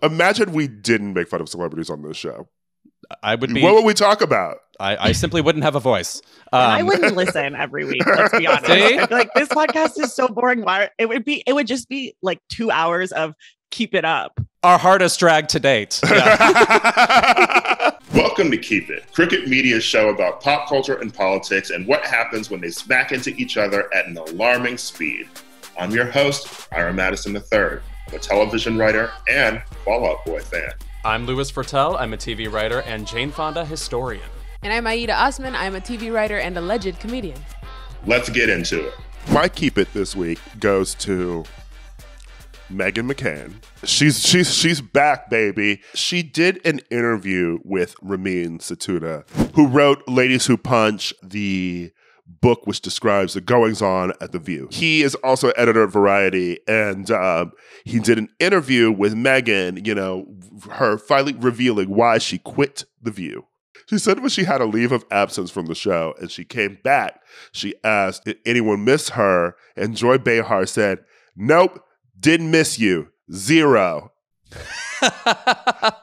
Imagine we didn't make fun of celebrities on this show. I would be. What would we talk about? I simply wouldn't have a voice. I wouldn't listen every week. Let's be honest. See? I feel like this podcast is so boring. It would just be like 2 hours of keep it up. Our hardest drag to date. Yeah. Welcome to Keep It, Cricket Media's show about pop culture and politics and what happens when they smack into each other at an alarming speed. I'm your host, Ira Madison III. I'm a television writer and Fall Out Boy fan. I'm Louis Fertel. I'm a TV writer and Jane Fonda historian. And I'm Aida Osman. I'm a TV writer and alleged comedian. Let's get into it. My Keep It this week goes to Meghan McCain. She's back, baby. She did an interview with Ramin Satuda, who wrote Ladies Who Punch, the book which describes the goings-on at The View. He is also editor of Variety, and he did an interview with Meghan, her finally revealing why she quit The View. She said when she had a leave of absence from the show and she came back, she asked, did anyone miss her? And Joy Behar said, nope, didn't miss you. 0.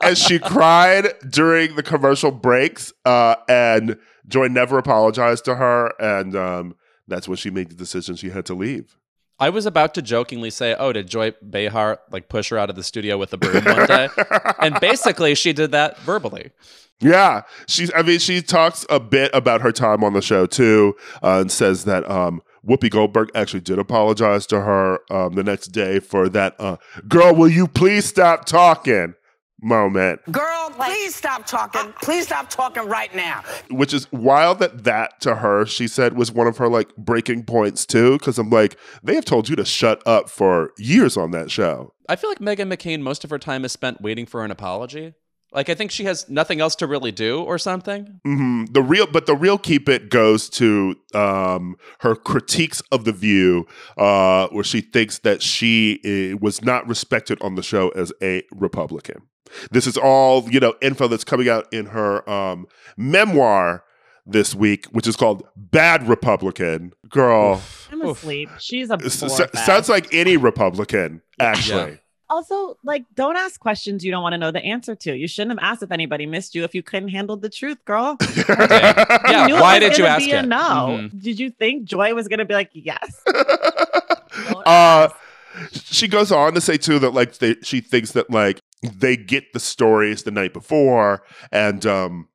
And she cried during the commercial breaks, and Joy never apologized to her, and that's when she made the decision she had to leave. I was about to jokingly say, oh, did Joy Behar push her out of the studio with a broom one day? And basically she did that verbally. Yeah. She talks a bit about her time on the show too, and says that Whoopi Goldberg actually did apologize to her the next day for that girl, will you please stop talking moment. Girl, please stop talking. Please stop talking right now. Which is wild that to her, she said, was one of her breaking points too, because I'm like, they have told you to shut up for years on that show. I feel like Meghan McCain, most of her time is spent waiting for an apology. I think she has nothing else to really do or something. Mm-hmm. The real keep it goes to her critiques of The View, where she thinks that she was not respected on the show as a Republican. This is all, info that's coming out in her memoir this week, which is called Bad Republican. Girl. I'm asleep. She's a sounds like any Republican, actually. Yeah. Also, don't ask questions you don't want to know the answer to. You shouldn't have asked if anybody missed you if you couldn't handle the truth, girl. Yeah. Why did you ask it? No. Mm-hmm. Did you think Joy was going to be like, yes? She goes on to say, too, that, she thinks that, they get the stories the night before, and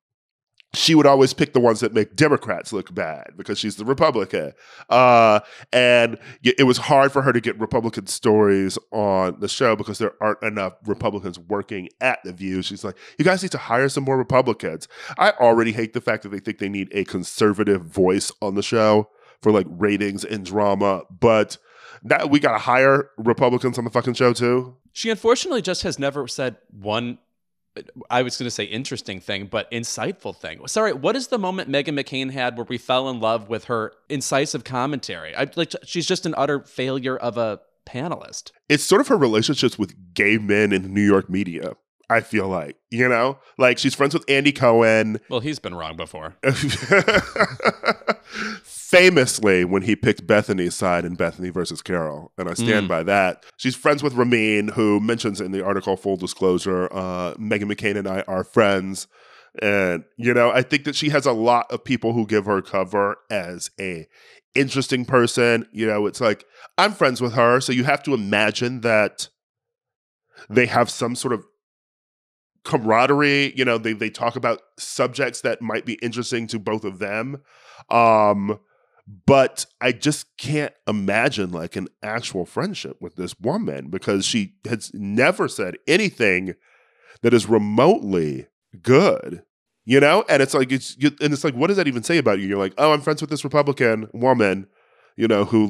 she would always pick the ones that make Democrats look bad because she's the Republican. And it was hard for her to get Republican stories on the show because there aren't enough Republicans working at The View. She's like, you guys need to hire some more Republicans. I already hate the fact that they think they need a conservative voice on the show for ratings and drama, but now we got to hire Republicans on the fucking show too. She unfortunately just has never said one, I was going to say interesting thing, but insightful thing. Sorry, what is the moment Meghan McCain had where we fell in love with her incisive commentary? She's just an utter failure of a panelist. It's sort of her relationships with gay men in New York media, I feel like. She's friends with Andy Cohen. Well, he's been wrong before. Famously, when he picked Bethany's side in Bethany versus Carol, and I stand by that. She's friends with Ramin, who mentions in the article, full disclosure, Meghan McCain and I are friends. And, I think that she has a lot of people who give her cover as a interesting person. It's I'm friends with her, so you have to imagine that they have some sort of camaraderie. They talk about subjects that might be interesting to both of them. But I just can't imagine an actual friendship with this woman because she has never said anything that is remotely good, And it's what does that even say about you? You're like, oh, I'm friends with this Republican woman, who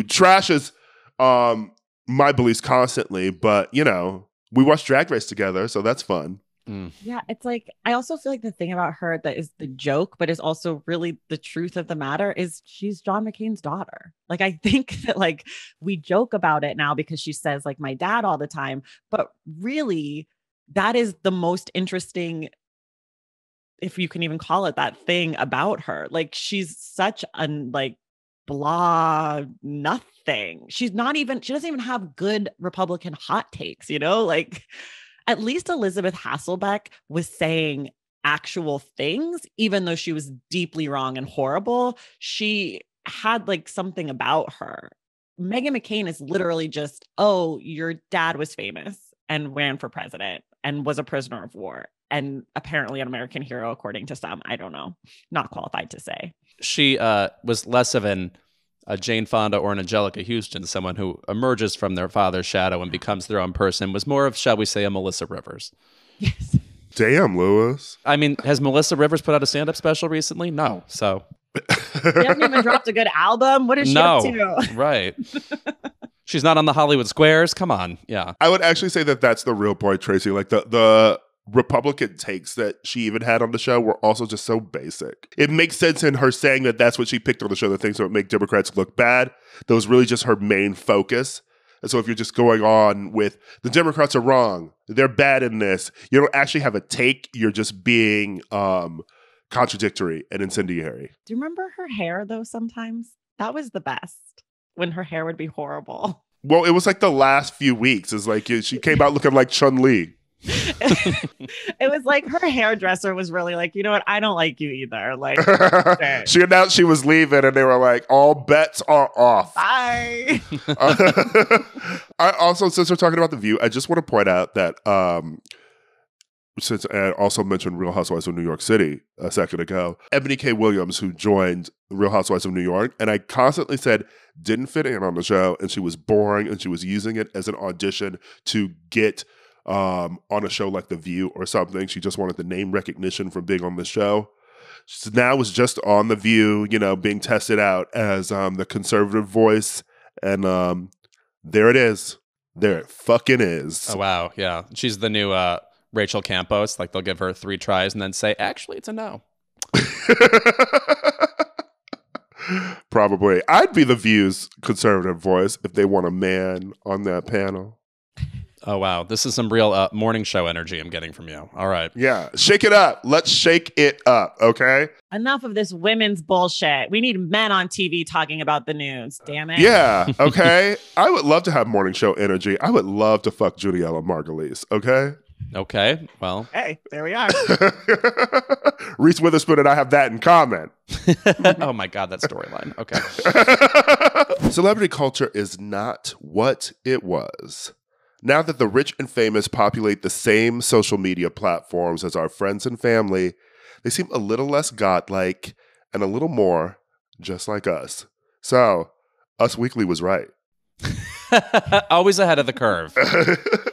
trashes my beliefs constantly, but we watch Drag Race together, so that's fun. Yeah, it's I also feel like the thing about her that is the joke, but is also really the truth of the matter is she's John McCain's daughter. I think that we joke about it now because she says my dad all the time, but really that is the most interesting, if you can even call it that thing about her. She's such a blah nothing. She doesn't even have good Republican hot takes, at least Elizabeth Hasselbeck was saying actual things, even though she was deeply wrong and horrible. She had like something about her. Meghan McCain is literally just, oh, your dad was famous and ran for president and was a prisoner of war and apparently an American hero, according to some. I don't know. Not qualified to say. She was less of a Jane Fonda or an Angelica Houston, someone who emerges from their father's shadow and becomes their own person, was more of, shall we say, a Melissa Rivers. Yes. Damn, Lewis. I mean, has Melissa Rivers put out a stand-up special recently? No. So She hasn't even dropped a good album. What is she up to? Right. She's not on the Hollywood Squares. Come on. Yeah. I would actually say that that's the real point, Tracy. Like the Republican takes that she even had on the show were also just so basic. It makes sense in her saying that that's what she picked on the show, the things that would make Democrats look bad. That was really just her main focus. And so if you're just going on with the Democrats are wrong, they're bad in this, you don't actually have a take. You're just being contradictory and incendiary. Do you remember her hair, though, sometimes? That was the best, when her hair would be horrible. Well, it was like the last few weeks. It's like she came out looking like Chun-Li. It was like her hairdresser was really like, you know what? I don't like you either. Like, she announced she was leaving and they were like, all bets are off. bye. I also, since we're talking about The View, I just want to point out that since I also mentioned Real Housewives of New York City a second ago, Ebony K. Williams, who joined Real Housewives of New York, and I constantly said didn't fit in on the show, and she was boring, and she was using it as an audition to get on a show like The View or something. She just wanted the name recognition from being on the show. So now is just on The View, you know, being tested out as the conservative voice, and there it is. There it fucking is. Oh, wow. Yeah. She's the new Rachel Campos. Like, they'll give her 3 tries and then say, actually, it's a no. Probably. I'd be The View's conservative voice if they want a man on that panel. Oh, wow. This is some real morning show energy I'm getting from you. All right. Yeah. Shake it up. Let's shake it up, okay? Enough of this women's bullshit. We need men on TV talking about the news. Damn it. Yeah, okay? I would love to have morning show energy. I would love to fuck Judiella Margulies, okay? Okay. Well. Hey, there we are. Reese Witherspoon and I have that in common. Oh, my God. That storyline. Okay. Celebrity culture is not what it was. Now that the rich and famous populate the same social media platforms as our friends and family, they seem a little less godlike and a little more just like us. So, Us Weekly was right. Always ahead of the curve.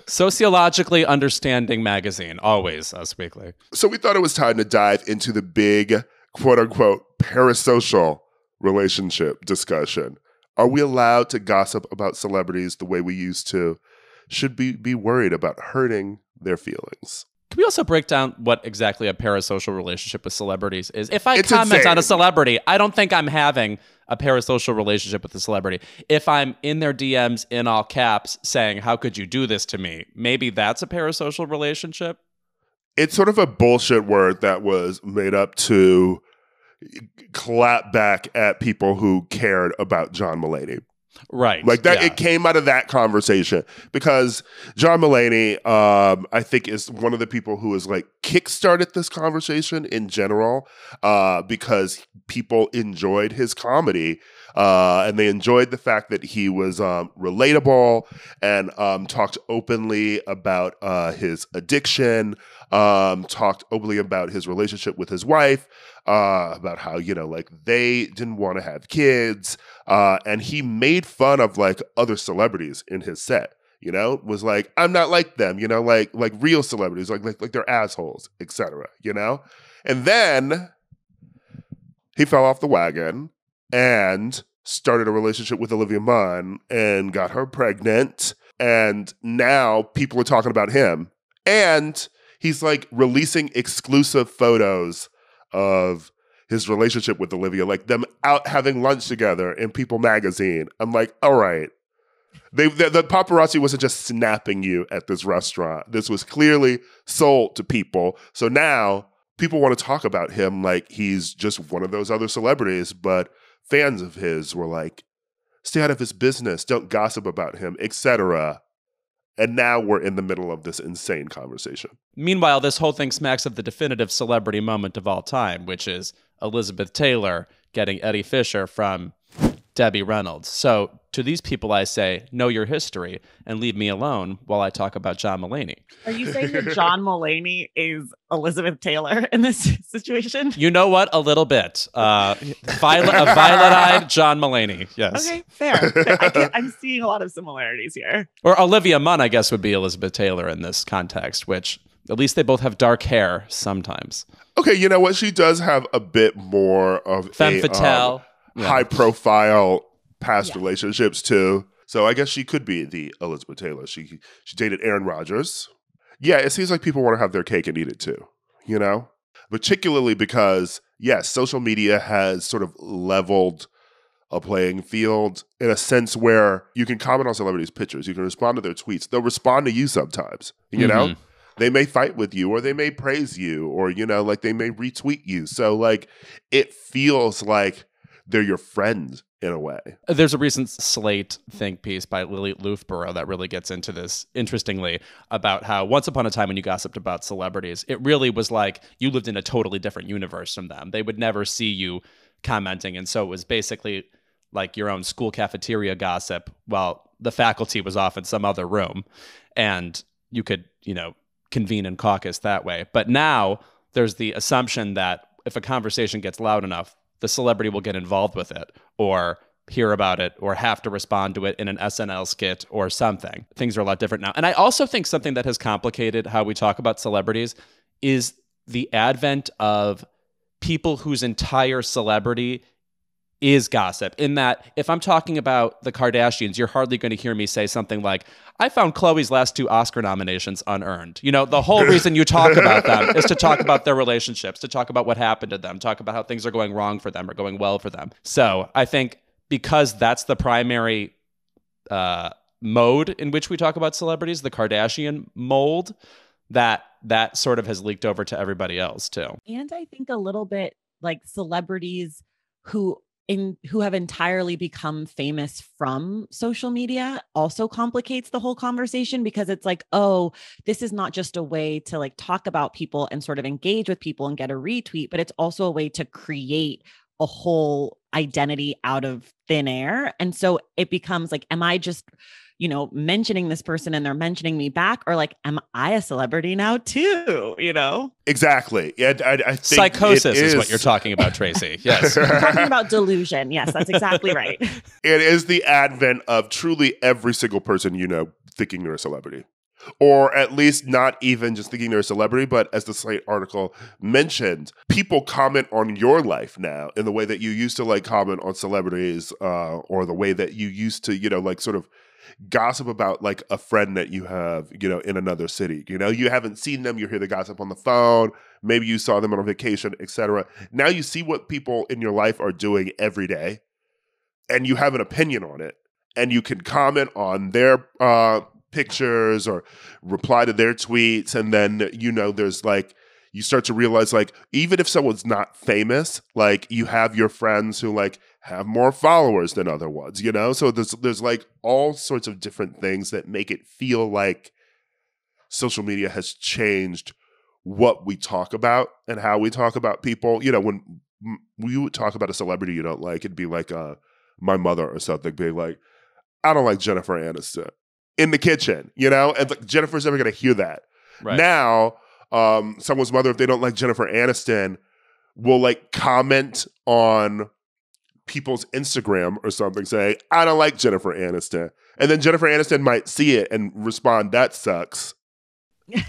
Sociologically understanding magazine. Always Us Weekly. So we thought it was time to dive into the big, quote-unquote, parasocial relationship discussion. Are we allowed to gossip about celebrities the way we used to? Should we be worried about hurting their feelings? Can we also break down what exactly a parasocial relationship with celebrities is? If I It's comment insane. on a celebrity, I don't think I'm having a parasocial relationship with the celebrity. If I'm in their DMs in all caps saying, how could you do this to me? Maybe that's a parasocial relationship. It's sort of a bullshit word that was made up to clap back at people who cared about John Mulaney. Right. Like that, yeah. It came out of that conversation because John Mulaney, I think, is one of the people who has like kickstarted this conversation in general because people enjoyed his comedy and they enjoyed the fact that he was relatable and talked openly about his addiction, talked openly about his relationship with his wife, about how, you know, like they didn't want to have kids. And he made fun of like other celebrities in his set, you know, was like, I'm not like them, you know, like real celebrities, like they're assholes, etc. You know? And then he fell off the wagon and started a relationship with Olivia Munn and got her pregnant. And now people are talking about him. And he's like releasing exclusive photos of his relationship with Olivia, like them out having lunch together in People magazine. I'm like, all right. The paparazzi wasn't just snapping you at this restaurant. This was clearly sold to people. So now people want to talk about him like he's just one of those other celebrities, but fans of his were like, stay out of his business, don't gossip about him, etc. And now we're in the middle of this insane conversation. Meanwhile, this whole thing smacks of the definitive celebrity moment of all time, which is Elizabeth Taylor getting Eddie Fisher from Debbie Reynolds. So to these people, I say, know your history and leave me alone while I talk about John Mulaney. Are you saying that John Mulaney is Elizabeth Taylor in this situation? You know what? A little bit. A violet-eyed John Mulaney. Yes. Okay, fair. I'm seeing a lot of similarities here. Or Olivia Munn, I guess, would be Elizabeth Taylor in this context, which at least they both have dark hair sometimes. Okay, you know what? She does have a bit more of Femme fatale. High-profile past relationships, too. So I guess she could be the Elizabeth Taylor. She dated Aaron Rodgers. Yeah, it seems like people want to have their cake and eat it, too, you know? Particularly because, yes, social media has sort of leveled a playing field in a sense where you can comment on celebrities' pictures. You can respond to their tweets. They'll respond to you sometimes, you know? They may fight with you, or they may praise you, or, you know, like they may retweet you. So, like, it feels like they're your friends in a way. There's a recent Slate think piece by Lily Loughborough that really gets into this interestingly about how once upon a time when you gossiped about celebrities, it really was like you lived in a totally different universe from them. They would never see you commenting. And so it was basically like your own school cafeteria gossip while the faculty was off in some other room. And you could, you know, convene and caucus that way. But now there's the assumption that if a conversation gets loud enough, the celebrity will get involved with it or hear about it or have to respond to it in an SNL skit or something. Things are a lot different now. And I also think something that has complicated how we talk about celebrities is the advent of people whose entire celebrity is gossip, in that if I'm talking about the Kardashians, you're hardly going to hear me say something like, I found Khloe's last 2 Oscar nominations unearned. You know, the whole reason you talk about them is to talk about their relationships, to talk about what happened to them, talk about how things are going wrong for them or going well for them. So I think because that's the primary mode in which we talk about celebrities, the Kardashian mold, that sort of has leaked over to everybody else too. And I think a little bit like celebrities who have entirely become famous from social media also complicates the whole conversation, because it's like, oh, this is not just a way to like talk about people and sort of engage with people and get a retweet, but it's also a way to create a whole identity out of thin air. And so it becomes like, am I just, you know, mentioning this person and they're mentioning me back, or like, am I a celebrity now too? You know? Exactly. Yeah, I think psychosis is what you're talking about, Traci. Yes. I'm talking about delusion. Yes, that's exactly right. It is the advent of truly every single person you know thinking they're a celebrity. Or at least not even just thinking they're a celebrity, but as the Slate article mentioned, people comment on your life now in the way that you used to like comment on celebrities, or the way that you used to, you know, like sort of gossip about like a friend that you have, you know, in another city. You know, you haven't seen them, you hear the gossip on the phone, maybe you saw them on a vacation, etc. Now you see what people in your life are doing every day, and you have an opinion on it, and you can comment on their pictures or reply to their tweets. And then, you know, there's like, you start to realize like, even if someone's not famous, like you have your friends who like have more followers than other ones, you know? So there's like all sorts of different things that make it feel like social media has changed what we talk about and how we talk about people. You know, when we would talk about a celebrity you don't like, it'd be like my mother or something being like, I don't like Jennifer Aniston. In the kitchen, you know? And like, Jennifer's never going to hear that. Right. Now, someone's mother, if they don't like Jennifer Aniston, will like comment on people's Instagram or something saying, I don't like Jennifer Aniston. And then Jennifer Aniston might see it and respond, that sucks.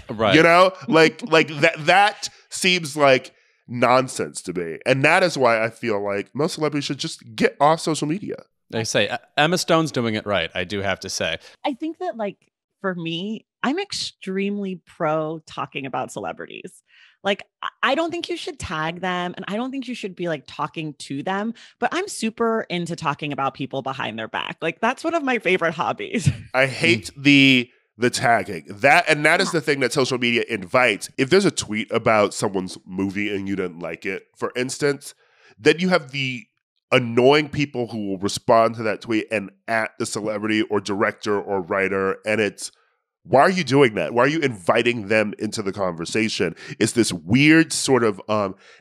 Right. You know? Like that seems like nonsense to me. And that is why I feel like most celebrities should just get off social media. They say Emma Stone's doing it right, I do have to say. I think that, like, for me, I'm extremely pro talking about celebrities. Like, I don't think you should tag them, and I don't think you should be like talking to them, but I'm super into talking about people behind their back. Like, that's one of my favorite hobbies. I hate the tagging. That is the thing that social media invites. If there's a tweet about someone's movie and you didn't like it, for instance, then you have the annoying people who will respond to that tweet and at the celebrity or director or writer, and it's why are you doing that? Why are you inviting them into the conversation? It's this weird sort of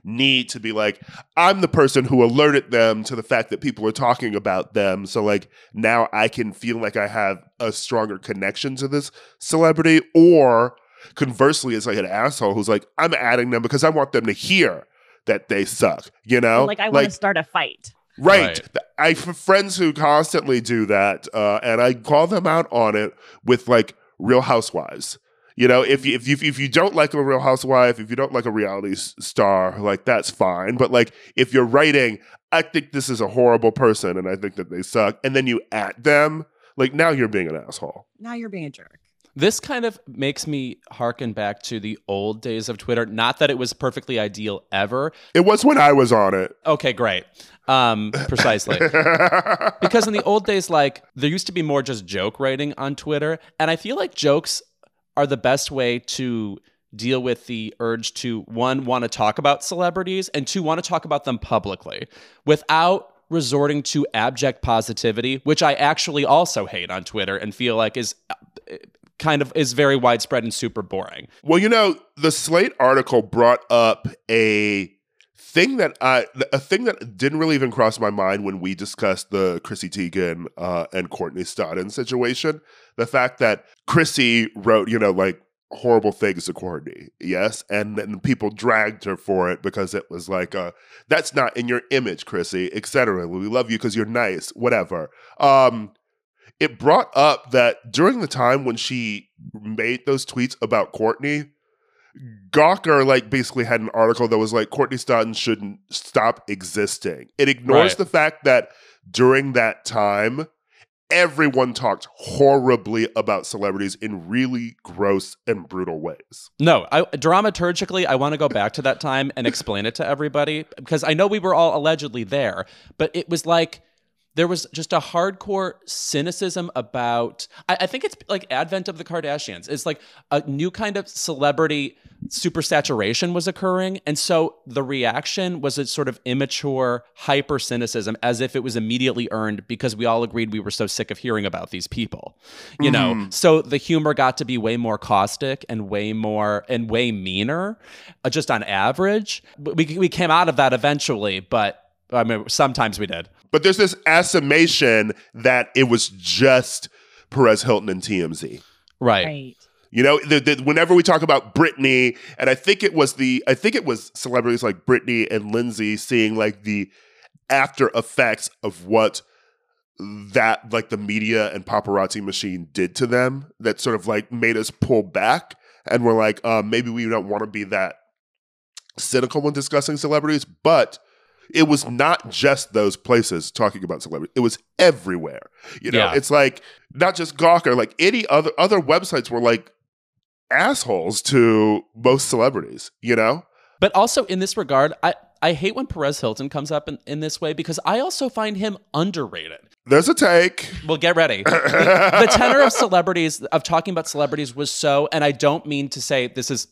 need to be like, I'm the person who alerted them to the fact that people are talking about them. So like now I can feel like I have a stronger connection to this celebrity. Or conversely, it's like an asshole who's like, I'm adding them because I want them to hear that they suck, you know? Like I want to start a fight. Right. I have friends who constantly do that, and I call them out on it with like Real Housewives. You know, if you don't like a Real Housewife, if you don't like a reality star, like that's fine. But like if you're writing, I think this is a horrible person and I think that they suck, and then you at them, like now you're being an asshole. Now you're being a jerk. This kind of makes me hearken back to the old days of Twitter. Not that it was perfectly ideal ever. It was when I was on it. Okay, great. Precisely. Because in the old days, like, there used to be more just joke writing on Twitter. And I feel like jokes are the best way to deal with the urge to, one, want to talk about celebrities, and two, want to talk about them publicly without resorting to abject positivity, which I actually also hate on Twitter and feel like is very widespread and super boring. Well, you know, the Slate article brought up a thing that didn't really even cross my mind when we discussed the Chrissy Teigen and Courtney Stodden situation. The fact that Chrissy wrote, you know, like horrible things to Courtney, yes, and then people dragged her for it because it was like, that's not in your image, Chrissy, etc. We love you because you're nice, whatever. It brought up that during the time when she made those tweets about Courtney, Gawker like basically had an article that was like, Courtney Stodden shouldn't stop existing. It ignores the fact that during that time, everyone talked horribly about celebrities in really gross and brutal ways. No, dramaturgically, I want to go back to that time and explain it to everybody, because I know we were all allegedly there, but it was like, there was just a hardcore cynicism about, I think it's like advent of the Kardashians. It's like a new kind of celebrity supersaturation was occurring. And so the reaction was a sort of immature hyper cynicism, as if it was immediately earned because we all agreed we were so sick of hearing about these people, you know? So the humor got to be way more caustic and way meaner, just on average. We came out of that eventually, but I mean, sometimes we did. But there's this assumption that it was just Perez Hilton and TMZ. Right. You know, whenever we talk about Britney, and I think it was celebrities like Britney and Lindsay seeing like the after effects of what that like the media and paparazzi machine did to them that sort of like made us pull back, and we're like, maybe we don't want to be that cynical when discussing celebrities, but it was not just those places talking about celebrities. It was everywhere. You know, It's like not just Gawker, like any other websites were like assholes to most celebrities, you know? But also in this regard, I hate when Perez Hilton comes up in this way, because I also find him underrated. There's a take. Well, get ready. The tenor of talking about celebrities was so, and I don't mean to say this is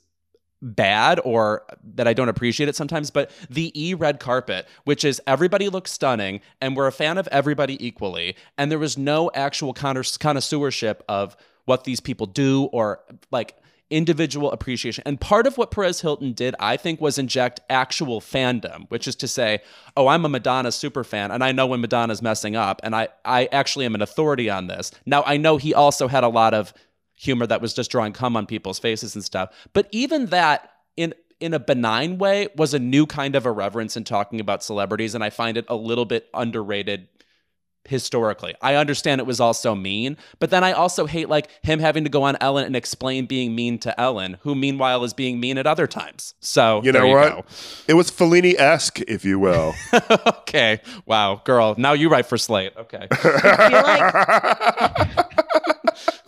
bad or that I don't appreciate it sometimes, but the red carpet, which is everybody looks stunning and we're a fan of everybody equally, and there was no actual connoisseurship of what these people do or like individual appreciation. And part of what Perez Hilton did, I think, was inject actual fandom, which is to say, oh, I'm a Madonna super fan and I know when Madonna's messing up and I actually am an authority on this. Now, I know he also had a lot of humor that was just drawing cum on people's faces and stuff. But even that, in a benign way, was a new kind of irreverence in talking about celebrities, and I find it a little bit underrated historically. I understand it was also mean, but then I also hate like him having to go on Ellen and explain being mean to Ellen, who meanwhile is being mean at other times. So you know what? It was Fellini-esque, if you will. Okay. Wow, girl. Now you write for Slate. Okay.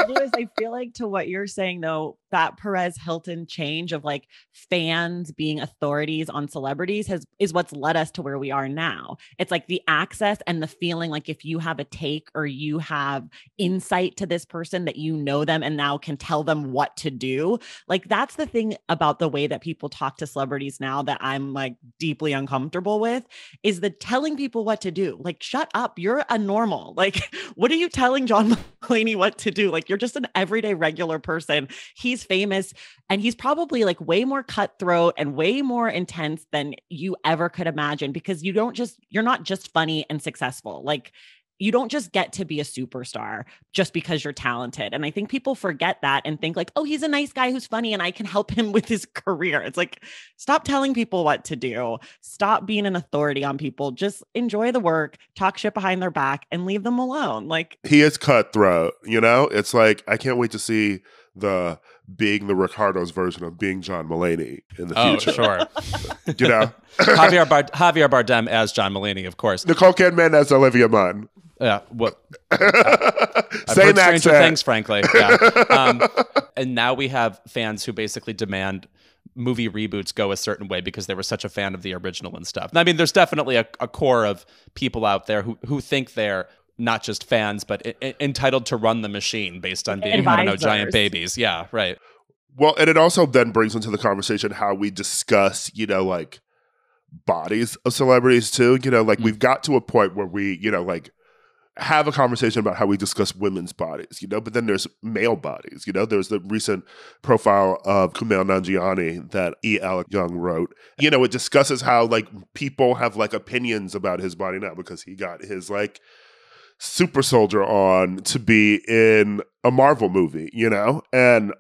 Louis, I feel like to what you're saying, though, that Perez Hilton change of like fans being authorities on celebrities is what's led us to where we are now. It's like the access and the feeling like if you have a take or you have insight to this person that you know them and now can tell them what to do. Like that's the thing about the way that people talk to celebrities now that I'm like deeply uncomfortable with, is the telling people what to do. Like, shut up. You're a normal. Like, what are you telling John Mulaney what to do? Like, you're you're just an everyday regular person. He's famous and he's probably like way more cutthroat and way more intense than you ever could imagine, because you're not just funny and successful. Like, you don't just get to be a superstar just because you're talented. And I think people forget that and think like, oh, he's a nice guy who's funny and I can help him with his career. It's like, stop telling people what to do. Stop being an authority on people. Just enjoy the work, talk shit behind their back, and leave them alone. Like, he is cutthroat, you know? It's like, I can't wait to see being the Ricardo's version of being John Mulaney in the future. Sure. You know? Javier Bardem as John Mulaney, of course. Nicole Kidman as Olivia Munn. Yeah, what? I've Same heard stranger accent. things, frankly. Yeah. And now we have fans who basically demand movie reboots go a certain way because they were such a fan of the original and stuff. I mean, there's definitely a core of people out there who think they're not just fans, but entitled to run the machine based on being, I don't know, giant babies. Yeah, right. Well, and it also then brings into the conversation how we discuss, you know, like bodies of celebrities too. You know, like we've got to a point where we, you know, like have a conversation about how we discuss women's bodies, you know, but then there's male bodies, you know. There's the recent profile of Kumail Nanjiani that E. Alec Young wrote. You know, it discusses how like people have like opinions about his body now because he got his like super soldier on to be in a Marvel movie, you know? And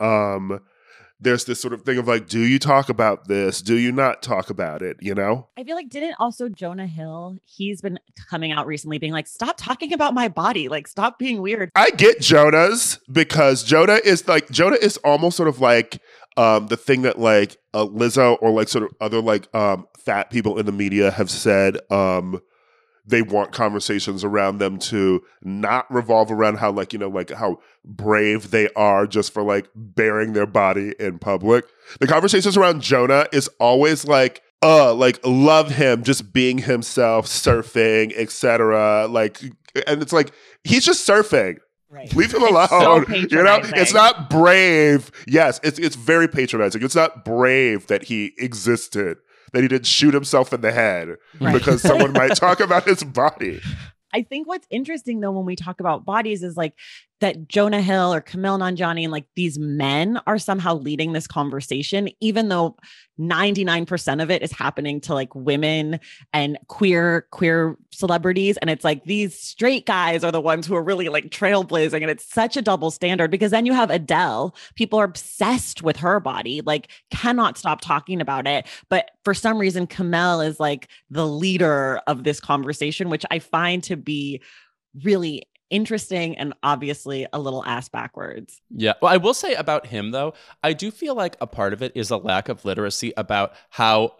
there's this sort of thing of like, do you talk about this? Do you not talk about it? You know? I feel like, didn't also Jonah Hill, he's been coming out recently being like, stop talking about my body. Like, stop being weird. I get Jonah's, because Jonah is almost sort of like the thing that like Lizzo or like sort of other like fat people in the media have said they want conversations around them to not revolve around how like, you know, like how brave they are just for like bearing their body in public. The conversations around Jonah is always like love him just being himself, surfing, etc. Like, and it's like, he's just surfing. Right. Leave him alone. So you know, it's not brave. Yes, it's very patronizing. It's not brave that he existed, that he didn't shoot himself in the head because someone might talk about his body. I think what's interesting though, when we talk about bodies, is like that Jonah Hill or Kumail Nanjiani and like these men are somehow leading this conversation, even though 99% of it is happening to like women and queer celebrities. And it's like these straight guys are the ones who are really like trailblazing. And it's such a double standard, because then you have Adele. People are obsessed with her body, like cannot stop talking about it. But for some reason, Kumail is like the leader of this conversation, which I find to be really interesting and obviously a little ass backwards. Yeah. Well, I will say about him, though, I do feel like a part of it is a lack of literacy about how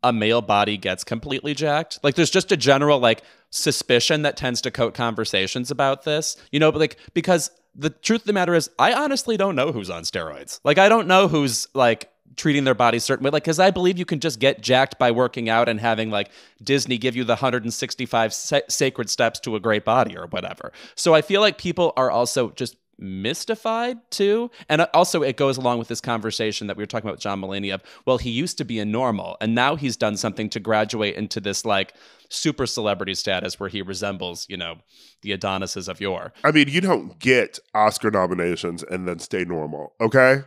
a male body gets completely jacked. Like, there's just a general like suspicion that tends to coat conversations about this, you know, but like, because the truth of the matter is, I honestly don't know who's on steroids. Like, I don't know who's like treating their body certain way. Like, because I believe you can just get jacked by working out and having like Disney give you the 165 sacred steps to a great body or whatever. So I feel like people are also just mystified too. And also it goes along with this conversation that we were talking about with John Mulaney of, well, he used to be a normal and now he's done something to graduate into this like super celebrity status where he resembles, you know, the Adonises of yore. I mean, you don't get Oscar nominations and then stay normal, okay?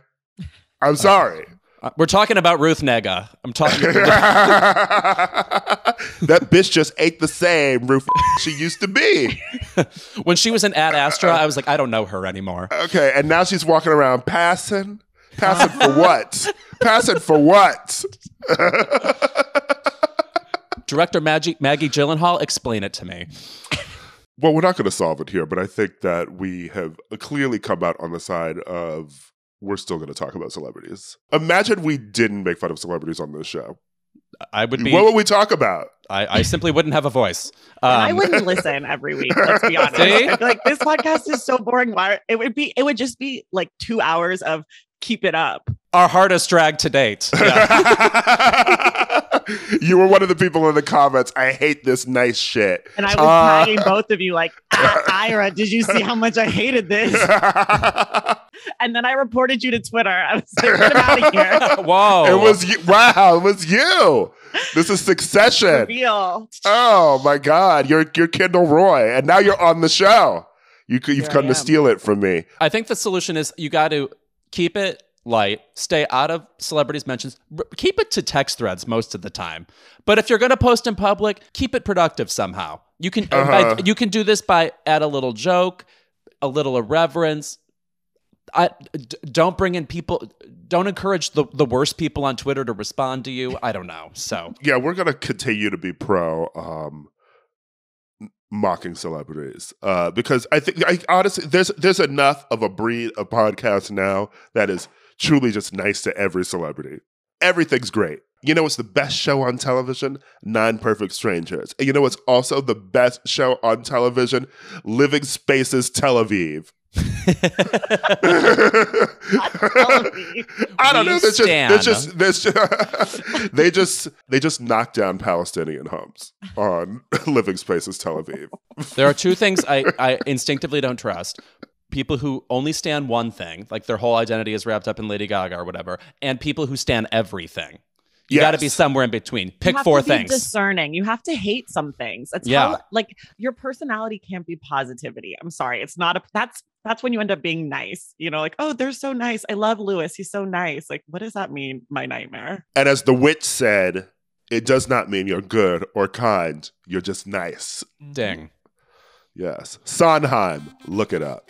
I'm sorry. We're talking about Ruth Negga. I'm talking that bitch just ain't the same Ruth she used to be. When she was in Ad Astra, I was like, I don't know her anymore. Okay, and now she's walking around passing for what? Passing for what? Director Maggie Gyllenhaal, explain it to me. Well, we're not going to solve it here, but I think that we have clearly come out on the side of we're still going to talk about celebrities. Imagine we didn't make fun of celebrities on this show. What would we talk about? I simply wouldn't have a voice. I wouldn't listen every week. Let's be honest. I feel like this podcast is so boring. It would just be like 2 hours of keep it up. Our hardest drag to date. Yeah. You were one of the people in the comments. I hate this nice shit. And I was tagging both of you like, Ira, did you see how much I hated this? And then I reported you to Twitter. I was like, get out of here. Whoa. It was you. Wow, it was you. This is Succession. Real. Oh my God. You're Kendall Roy. And now you're on the show. You've Here come I to am. steal it from me. I think the solution is you got to keep it light, stay out of celebrities' mentions, keep it to text threads most of the time. But if you're going to post in public, keep it productive somehow. You can you can do this by add a little joke, a little irreverence. Don't bring in people. Don't encourage the worst people on Twitter to respond to you. I don't know. So yeah, we're gonna continue to be pro mocking celebrities because I think honestly there's enough of a breed of podcast now that is truly just nice to every celebrity. Everything's great. You know what's the best show on television? 9 Perfect Strangers. And you know what's also the best show on television? Living Spaces Tel Aviv. I don't know. They just knock down Palestinian homes on Living Spaces Tel Aviv. There are 2 things I instinctively don't trust. People who only stand one thing, like their whole identity is wrapped up in Lady Gaga or whatever, and people who stand everything. You got to be somewhere in between. Pick 4 things. Discerning. You have to hate some things. It's like your personality can't be positivity. I'm sorry. It's not that's when you end up being nice. You know, like, oh, they're so nice. I love Lewis. He's so nice. Like, what does that mean? My nightmare. And as the witch said, it does not mean you're good or kind. You're just nice. Ding. Yes. Sondheim, look it up.